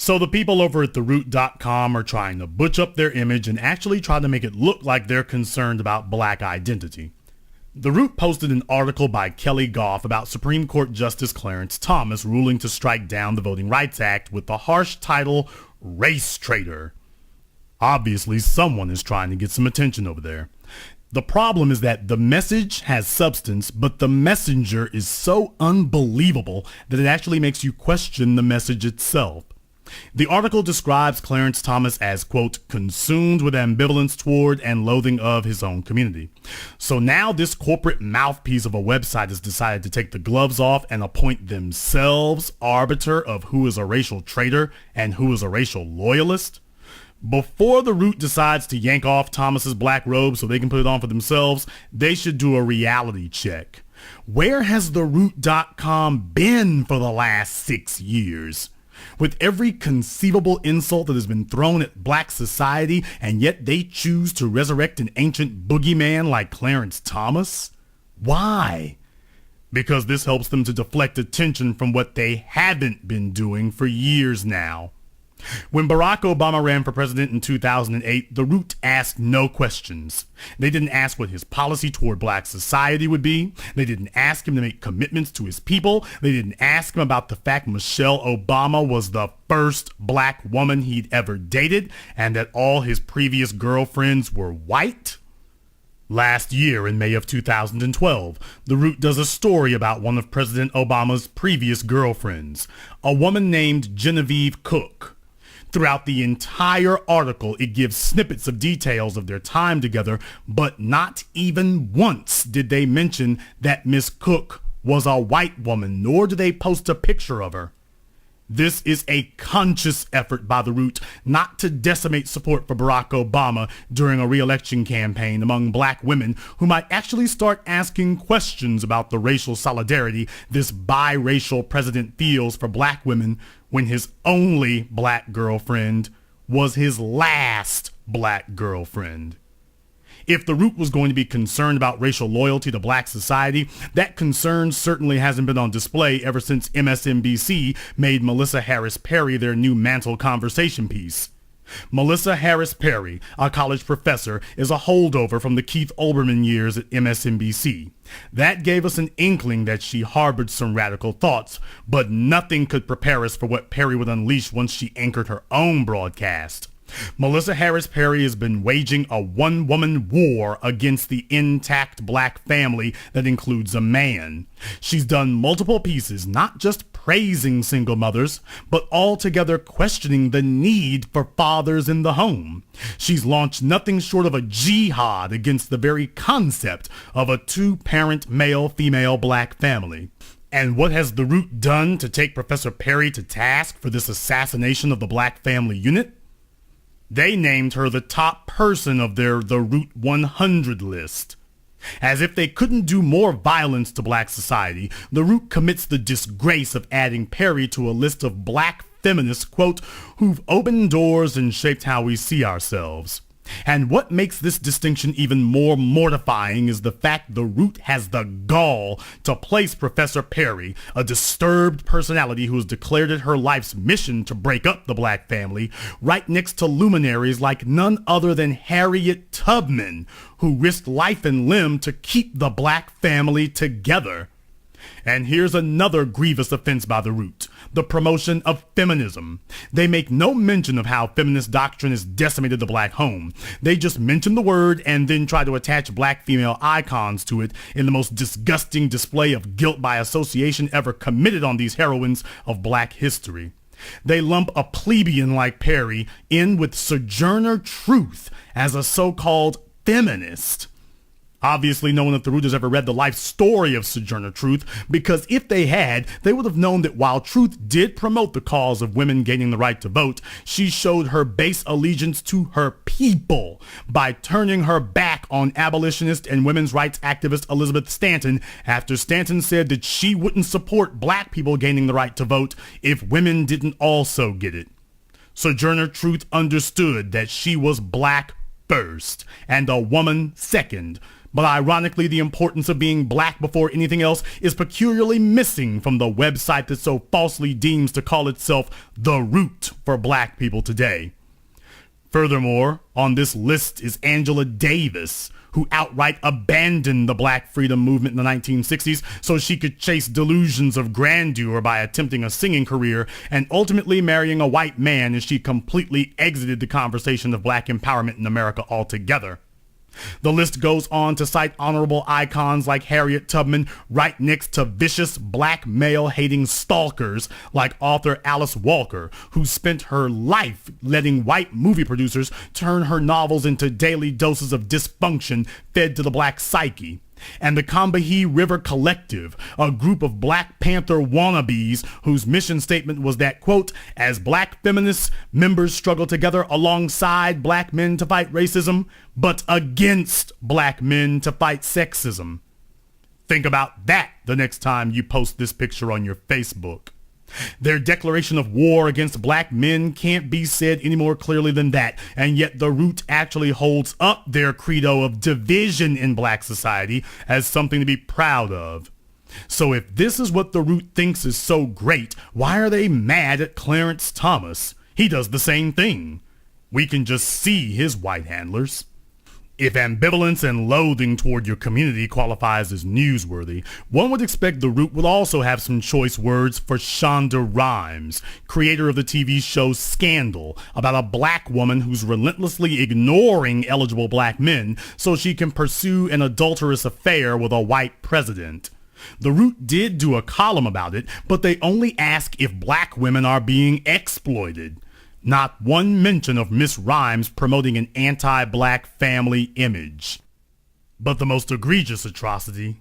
So the people over at TheRoot.com are trying to butch up their image and actually try to make it look like they're concerned about black identity. The Root posted an article by Kelly Goff about Supreme Court Justice Clarence Thomas ruling to strike down the Voting Rights Act with the harsh title, Race Traitor. Obviously, someone is trying to get some attention over there. The problem is that the message has substance, but the messenger is so unbelievable that it actually makes you question the message itself. The article describes Clarence Thomas as, quote, consumed with ambivalence toward and loathing of his own community. So now this corporate mouthpiece of a website has decided to take the gloves off and appoint themselves arbiter of who is a racial traitor and who is a racial loyalist. Before the Root decides to yank off Thomas's black robe so they can put it on for themselves, they should do a reality check. Where has TheRoot.com been for the last 6 years? With every conceivable insult that has been thrown at black society, and yet they choose to resurrect an ancient boogeyman like Clarence Thomas? Why? Because this helps them to deflect attention from what they haven't been doing for years now. When Barack Obama ran for president in 2008, The Root asked no questions. They didn't ask what his policy toward black society would be. They didn't ask him to make commitments to his people. They didn't ask him about the fact Michelle Obama was the first black woman he'd ever dated and that all his previous girlfriends were white. Last year, in May of 2012, The Root does a story about one of President Obama's previous girlfriends, a woman named Genevieve Cook. Throughout the entire article, it gives snippets of details of their time together, but not even once did they mention that Miss Cook was a white woman, nor do they post a picture of her. This is a conscious effort by The Root not to decimate support for Barack Obama during a re-election campaign among black women who might actually start asking questions about the racial solidarity this biracial president feels for black women when his only black girlfriend was his last black girlfriend. If The Root was going to be concerned about racial loyalty to black society, that concern certainly hasn't been on display ever since MSNBC made Melissa Harris Perry their new mantle conversation piece. Melissa Harris Perry, a college professor, is a holdover from the Keith Olbermann years at MSNBC. That gave us an inkling that she harbored some radical thoughts, but nothing could prepare us for what Perry would unleash once she anchored her own broadcast. Melissa Harris Perry has been waging a one-woman war against the intact black family that includes a man. She's done multiple pieces, not just praising single mothers, but altogether questioning the need for fathers in the home. She's launched nothing short of a jihad against the very concept of a two-parent male-female black family. And what has The Root done to take Professor Perry to task for this assassination of the black family unit? They named her the top person of their The Root 100 list. As if they couldn't do more violence to black society, The Root commits the disgrace of adding Perry to a list of black feminists, quote, who've opened doors and shaped how we see ourselves. And what makes this distinction even more mortifying is the fact The Root has the gall to place Professor Perry, a disturbed personality who has declared it her life's mission to break up the black family, right next to luminaries like none other than Harriet Tubman, who risked life and limb to keep the black family together. And here's another grievous offense by The Root, the promotion of feminism. They make no mention of how feminist doctrine has decimated the black home. They just mention the word and then try to attach black female icons to it in the most disgusting display of guilt by association ever committed on these heroines of black history. They lump a plebeian like Perry in with Sojourner Truth as a so-called feminist. Obviously, no one at The Root has ever read the life story of Sojourner Truth, because if they had, they would have known that while Truth did promote the cause of women gaining the right to vote, she showed her base allegiance to her people by turning her back on abolitionist and women's rights activist Elizabeth Stanton after Stanton said that she wouldn't support black people gaining the right to vote if women didn't also get it. Sojourner Truth understood that she was black first and a woman second, But ironically, the importance of being black before anything else is peculiarly missing from the website that so falsely deems to call itself the root for black people today. Furthermore, on this list is Angela Davis, who outright abandoned the black freedom movement in the 1960s so she could chase delusions of grandeur by attempting a singing career and ultimately marrying a white man as she completely exited the conversation of black empowerment in America altogether. The list goes on to cite honorable icons like Harriet Tubman right next to vicious black male-hating stalkers like author Alice Walker, who spent her life letting white movie producers turn her novels into daily doses of dysfunction fed to the black psyche. And the Combahee River Collective, a group of Black Panther wannabes whose mission statement was that, quote, as black feminists, members struggle together alongside black men to fight racism, but against black men to fight sexism. Think about that the next time you post this picture on your Facebook. Their declaration of war against black men can't be said any more clearly than that, and yet the root actually holds up their credo of division in black society as something to be proud of. So if this is what the root thinks is so great, why are they mad at Clarence Thomas? He does the same thing. We can just see his white handlers. If ambivalence and loathing toward your community qualifies as newsworthy, one would expect the root would also have some choice words for Shonda Rhimes, creator of the TV show Scandal, about a black woman who's relentlessly ignoring eligible black men so she can pursue an adulterous affair with a white president. The Root did do a column about it, but they only ask if black women are being exploited. Not one mention of Miss Rhimes promoting an anti-black family image. But the most egregious atrocity,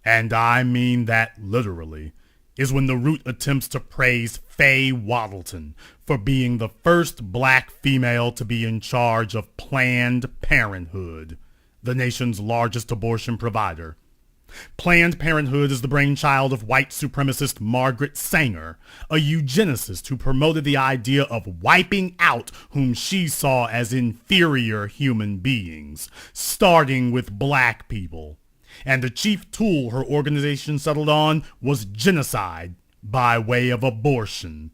and I mean that literally, is when the Root attempts to praise Faye Waddleton for being the first black female to be in charge of Planned Parenthood, the nation's largest abortion provider. Planned Parenthood is the brainchild of white supremacist Margaret Sanger, a eugenicist who promoted the idea of wiping out whom she saw as inferior human beings, starting with black people. And the chief tool her organization settled on was genocide by way of abortion.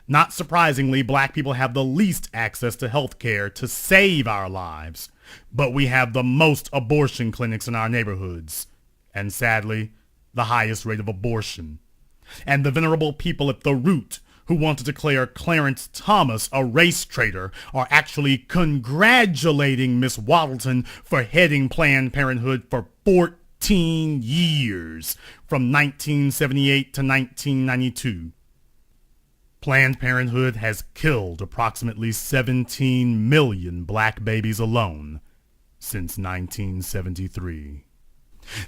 Not surprisingly, black people have the least access to health care to save our lives, but we have the most abortion clinics in our neighborhoods. And sadly, the highest rate of abortion. And the venerable people at the Root, who want to declare Clarence Thomas a race traitor, are actually congratulating Miss Waddleton for heading Planned Parenthood for 14 years, from 1978 to 1992. Planned Parenthood has killed approximately 17 million black babies alone since 1973.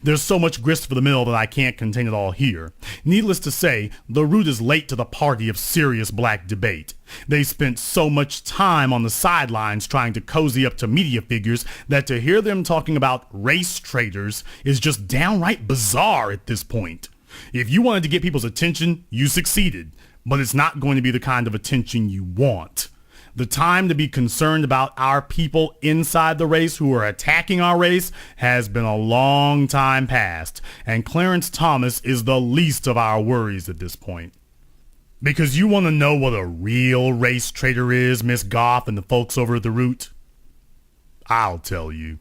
There's so much grist for the mill that I can't contain it all here. Needless to say, the Root is late to the party of serious black debate. They spent so much time on the sidelines trying to cozy up to media figures that to hear them talking about race traitors is just downright bizarre at this point. If you wanted to get people's attention, you succeeded, but it's not going to be the kind of attention you want. The time to be concerned about our people inside the race who are attacking our race has been a long time past, and Clarence Thomas is the least of our worries at this point. Because you want to know what a real race traitor is, Miss Goff and the folks over at the Root? I'll tell you.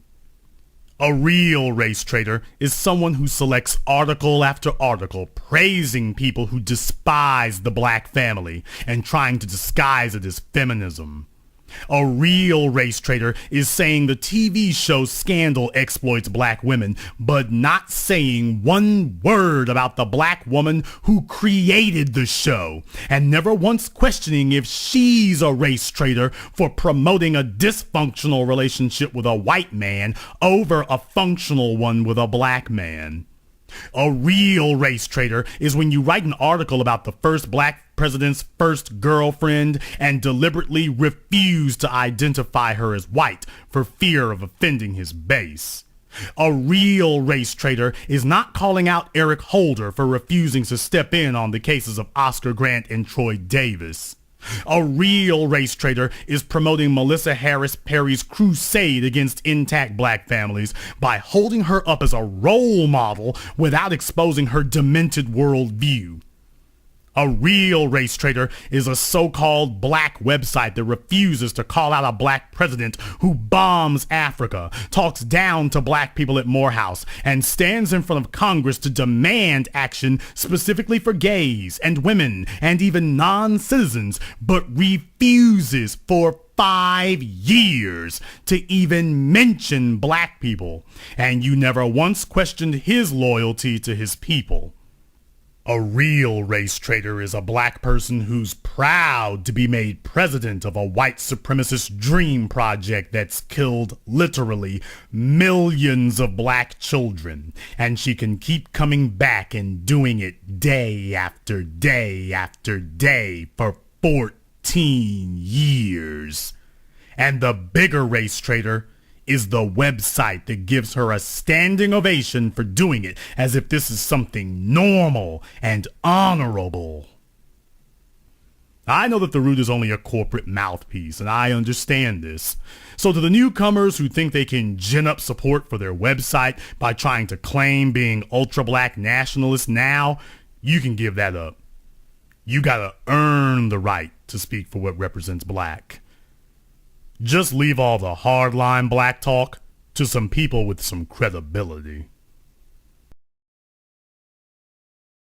A real race traitor is someone who selects article after article praising people who despise the black family and trying to disguise it as feminism. A real race traitor is saying the TV show Scandal exploits black women, but not saying one word about the black woman who created the show, and never once questioning if she's a race traitor for promoting a dysfunctional relationship with a white man over a functional one with a black man. A real race traitor is when you write an article about the first black president's first girlfriend and deliberately refuse to identify her as white for fear of offending his base. A real race traitor is not calling out Eric Holder for refusing to step in on the cases of Oscar Grant and Troy Davis. A real race traitor is promoting Melissa Harris Perry's crusade against intact black families by holding her up as a role model without exposing her demented worldview. A real race traitor is a so-called black website that refuses to call out a black president who bombs Africa, talks down to black people at Morehouse, and stands in front of Congress to demand action specifically for gays and women and even non-citizens, but refuses for 5 years to even mention black people. And you never once questioned his loyalty to his people. A real race traitor is a black person who's proud to be made president of a white supremacist dream project that's killed literally millions of black children, and she can keep coming back and doing it day after day after day for 14 years. And the bigger race traitor is the website that gives her a standing ovation for doing it as if this is something normal and honorable. I know that the Root is only a corporate mouthpiece, and I understand this. So to the newcomers who think they can gin up support for their website by trying to claim being ultra-black nationalists now, you can give that up. You gotta earn the right to speak for what represents black. Just leave all the hardline black talk to some people with some credibility.